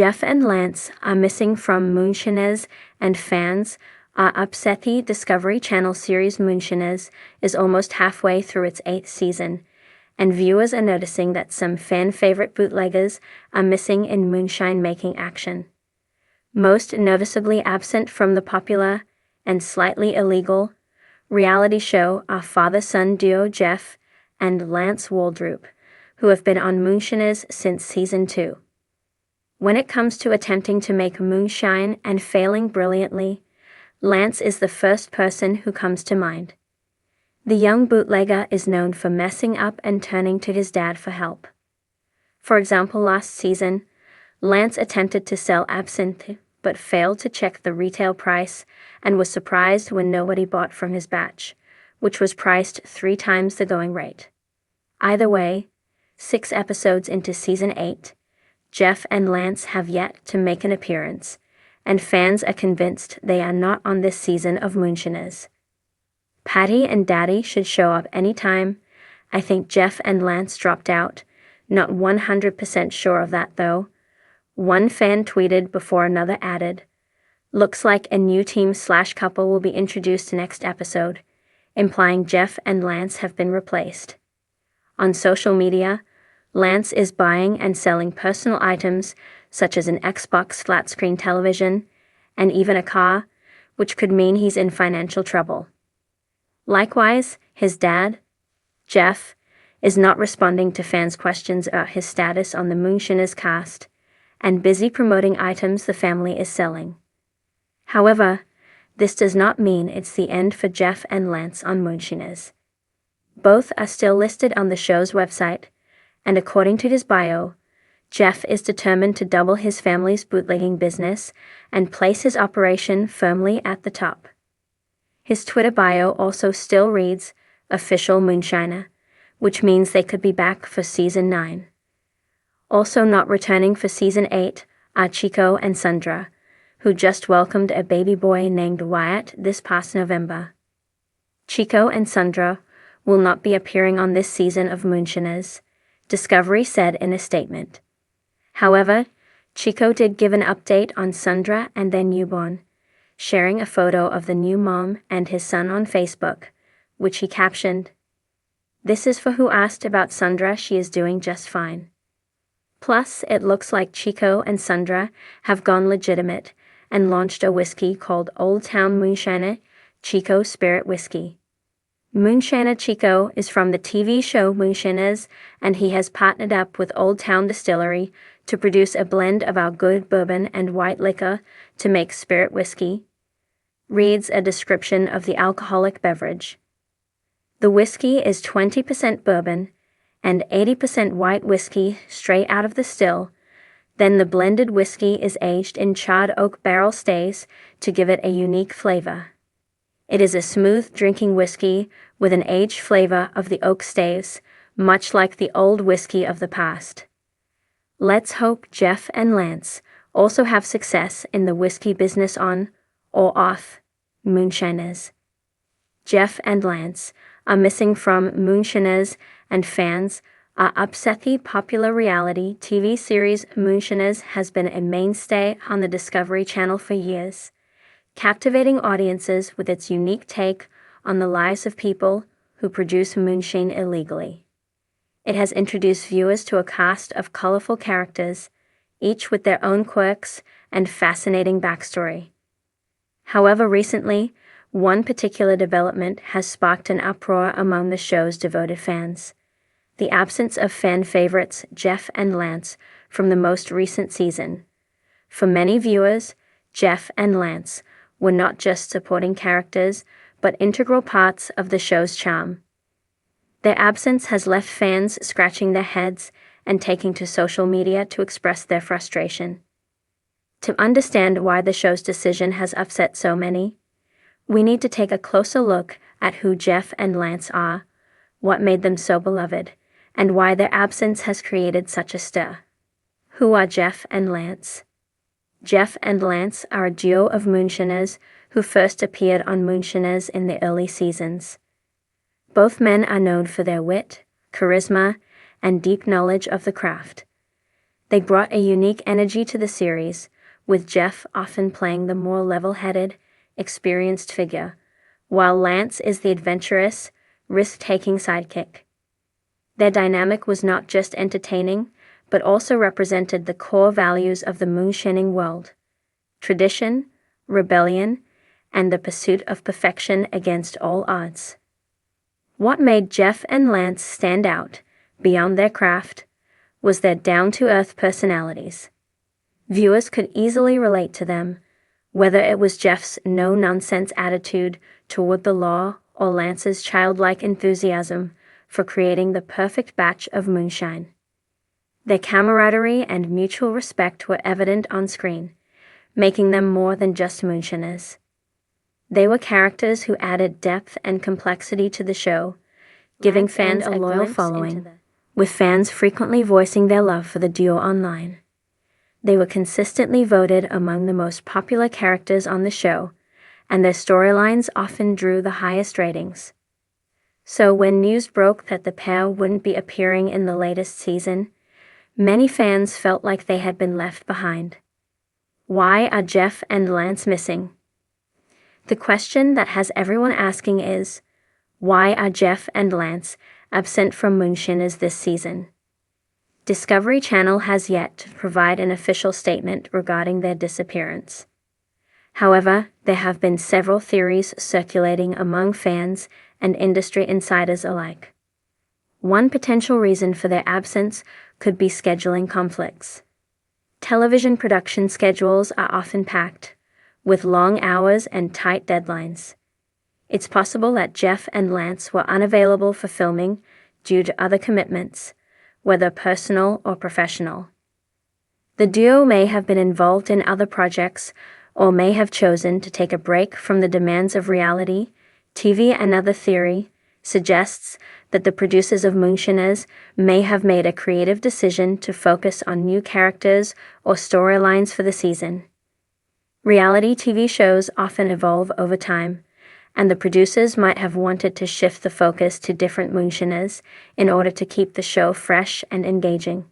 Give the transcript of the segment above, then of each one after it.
Jeff and Lance are missing from Moonshiners, and fans are upset. The Discovery Channel series Moonshiners is almost halfway through its 8th season, and viewers are noticing that some fan-favorite bootleggers are missing in moonshine-making action. Most noticeably absent from the popular and slightly illegal reality show are father-son duo Jeff and Lance Waldroup, who have been on Moonshiners since season 2. When it comes to attempting to make moonshine and failing brilliantly, Lance is the first person who comes to mind. The young bootlegger is known for messing up and turning to his dad for help. For example, last season, Lance attempted to sell absinthe but failed to check the retail price and was surprised when nobody bought from his batch, which was priced 3 times the going rate. Either way, 6 episodes into season 8, Jeff and Lance have yet to make an appearance, and fans are convinced they are not on this season of Moonshiners. Patty and Daddy should show up anytime. I think Jeff and Lance dropped out. Not 100% sure of that though. One fan tweeted before another added, "Looks like a new team/couple will be introduced next episode," implying Jeff and Lance have been replaced. On social media, Lance is buying and selling personal items such as an Xbox flat-screen television and even a car, which could mean he's in financial trouble. Likewise, his dad, Jeff, is not responding to fans' questions about his status on the Moonshiners cast and busy promoting items the family is selling. However, this does not mean it's the end for Jeff and Lance on Moonshiners. Both are still listed on the show's website, and according to his bio, Jeff is determined to double his family's bootlegging business and place his operation firmly at the top. His Twitter bio also still reads, "Official Moonshiner," which means they could be back for season 9. Also not returning for season 8 are Chico and Sandra, who just welcomed a baby boy named Wyatt this past November. Chico and Sandra will not be appearing on this season of Moonshiners, Discovery said in a statement. However, Chico did give an update on Sandra and their newborn, sharing a photo of the new mom and his son on Facebook, which he captioned, "This is for who asked about Sandra. She is doing just fine." Plus, it looks like Chico and Sandra have gone legitimate and launched a whiskey called Old Town Moonshiner Chico Spirit Whiskey. Moonshiner Chico is from the TV show Moonshiners, and he has partnered up with Old Town Distillery to produce a blend of our good bourbon and white liquor to make spirit whiskey, reads a description of the alcoholic beverage. The whiskey is 20% bourbon and 80% white whiskey straight out of the still. Then the blended whiskey is aged in charred oak barrel stays to give it a unique flavor. It is a smooth drinking whiskey with an aged flavor of the oak staves, much like the old whiskey of the past. Let's hope Jeff and Lance also have success in the whiskey business on, or off, Moonshiners. Jeff and Lance are missing from Moonshiners, and fans are upset. The popular reality TV series Moonshiners has been a mainstay on the Discovery Channel for years, captivating audiences with its unique take on the lives of people who produce moonshine illegally. It has introduced viewers to a cast of colorful characters, each with their own quirks and fascinating backstory. However, recently, one particular development has sparked an uproar among the show's devoted fans: the absence of fan favorites Jeff and Lance from the most recent season. For many viewers, Jeff and Lance were not just supporting characters, but integral parts of the show's charm. Their absence has left fans scratching their heads and taking to social media to express their frustration. To understand why the show's decision has upset so many, we need to take a closer look at who Jeff and Lance are, what made them so beloved, and why their absence has created such a stir. Who are Jeff and Lance? Jeff and Lance are a duo of moonshiners who first appeared on Moonshiners in the early seasons. Both men are known for their wit, charisma, and deep knowledge of the craft. They brought a unique energy to the series, with Jeff often playing the more level-headed, experienced figure, while Lance is the adventurous, risk-taking sidekick. Their dynamic was not just entertaining, but also represented the core values of the Moonshining world: tradition, rebellion, and the pursuit of perfection against all odds. What made Jeff and Lance stand out, beyond their craft, was their down-to-earth personalities. Viewers could easily relate to them, whether it was Jeff's no-nonsense attitude toward the law or Lance's childlike enthusiasm for creating the perfect batch of moonshine. Their camaraderie and mutual respect were evident on screen, making them more than just Moonshiners. They were characters who added depth and complexity to the show, giving fans a loyal following, with fans frequently voicing their love for the duo online. They were consistently voted among the most popular characters on the show, and their storylines often drew the highest ratings. So when news broke that the pair wouldn't be appearing in the latest season, many fans felt like they had been left behind. Why are Jeff and Lance missing? The question that has everyone asking is, why are Jeff and Lance absent from Moonshiners this season? Discovery Channel has yet to provide an official statement regarding their disappearance. However, there have been several theories circulating among fans and industry insiders alike. One potential reason for their absence could be scheduling conflicts. Television production schedules are often packed, with long hours and tight deadlines. It's possible that Jeff and Lance were unavailable for filming due to other commitments, whether personal or professional. The duo may have been involved in other projects or may have chosen to take a break from the demands of reality TV. Another theory suggests that the producers of Moonshiners may have made a creative decision to focus on new characters or storylines for the season. Reality TV shows often evolve over time, and the producers might have wanted to shift the focus to different Moonshiners in order to keep the show fresh and engaging.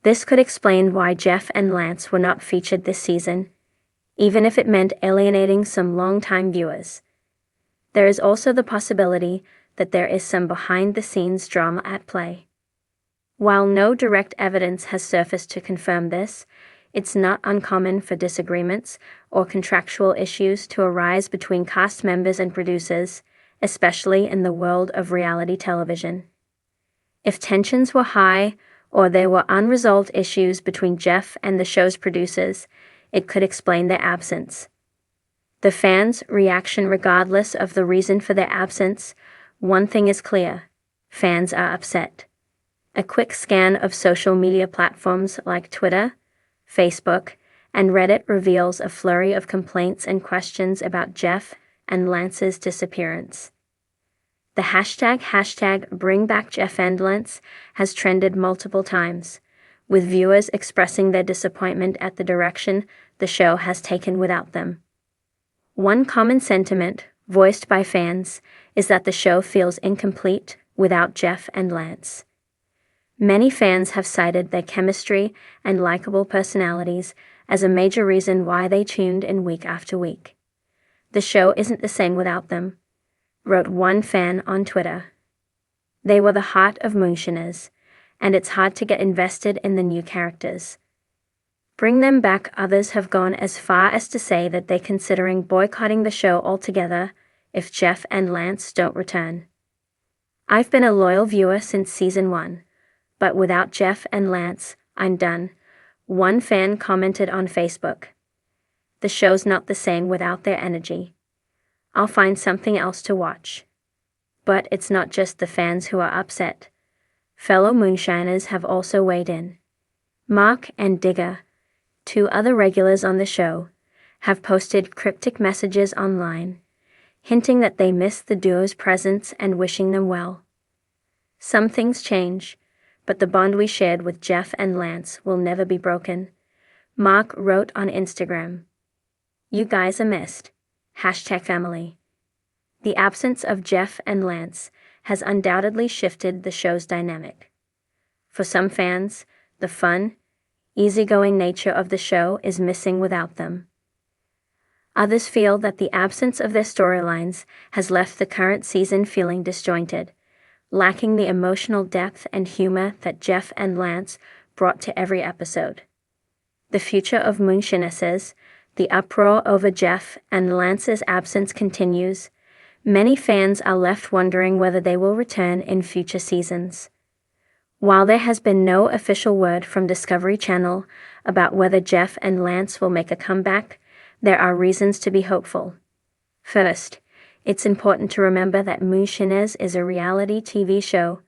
This could explain why Jeff and Lance were not featured this season, even if it meant alienating some longtime viewers. There is also the possibility that there is some behind-the-scenes drama at play. While no direct evidence has surfaced to confirm this, it's not uncommon for disagreements or contractual issues to arise between cast members and producers, especially in the world of reality television. If tensions were high or there were unresolved issues between Jeff and the show's producers, it could explain their absence. The fans' reaction regardless of the reason for their absence, one thing is clear: fans are upset. A quick scan of social media platforms like Twitter, Facebook, and Reddit reveals a flurry of complaints and questions about Jeff and Lance's disappearance. The hashtag #BringBackJeffAndLance has trended multiple times, with viewers expressing their disappointment at the direction the show has taken without them. One common sentiment, voiced by fans, is that the show feels incomplete without Jeff and Lance. Many fans have cited their chemistry and likable personalities as a major reason why they tuned in week after week. "The show isn't the same without them," wrote one fan on Twitter. "They were the heart of Moonshiners, and it's hard to get invested in the new characters. Bring them back." Others have gone as far as to say that they're considering boycotting the show altogether if Jeff and Lance don't return. "I've been a loyal viewer since season 1, but without Jeff and Lance, I'm done," one fan commented on Facebook. "The show's not the same without their energy. I'll find something else to watch." But it's not just the fans who are upset. Fellow Moonshiners have also weighed in. Mark and Digger, two other regulars on the show, have posted cryptic messages online, hinting that they miss the duo's presence and wishing them well. "Some things change, but the bond we shared with Jeff and Lance will never be broken," Mark wrote on Instagram. "You guys are missed. #family." The absence of Jeff and Lance has undoubtedly shifted the show's dynamic. For some fans, the fun, easygoing nature of the show is missing without them. Others feel that the absence of their storylines has left the current season feeling disjointed, lacking the emotional depth and humor that Jeff and Lance brought to every episode. The future of Moonshiners, the uproar over Jeff and Lance's absence continues. Many fans are left wondering whether they will return in future seasons. While there has been no official word from Discovery Channel about whether Jeff and Lance will make a comeback, there are reasons to be hopeful. First, it's important to remember that Moonshiners is a reality TV show,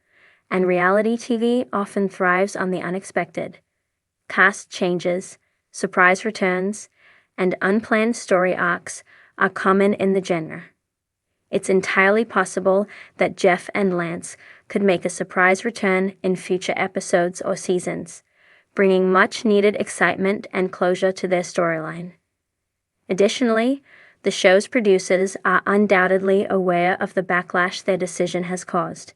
and reality TV often thrives on the unexpected. Cast changes, surprise returns, and unplanned story arcs are common in the genre. It's entirely possible that Jeff and Lance could make a surprise return in future episodes or seasons, bringing much-needed excitement and closure to their storyline. Additionally, the show's producers are undoubtedly aware of the backlash their decision has caused.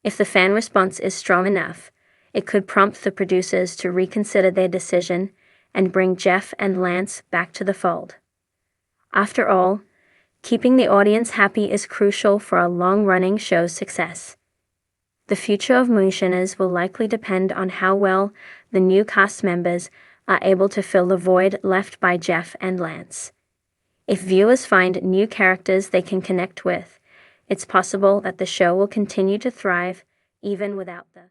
If the fan response is strong enough, it could prompt the producers to reconsider their decision and bring Jeff and Lance back to the fold. After all, keeping the audience happy is crucial for a long-running show's success. The future of Moonshiners will likely depend on how well the new cast members are able to fill the void left by Jeff and Lance. If viewers find new characters they can connect with, it's possible that the show will continue to thrive even without the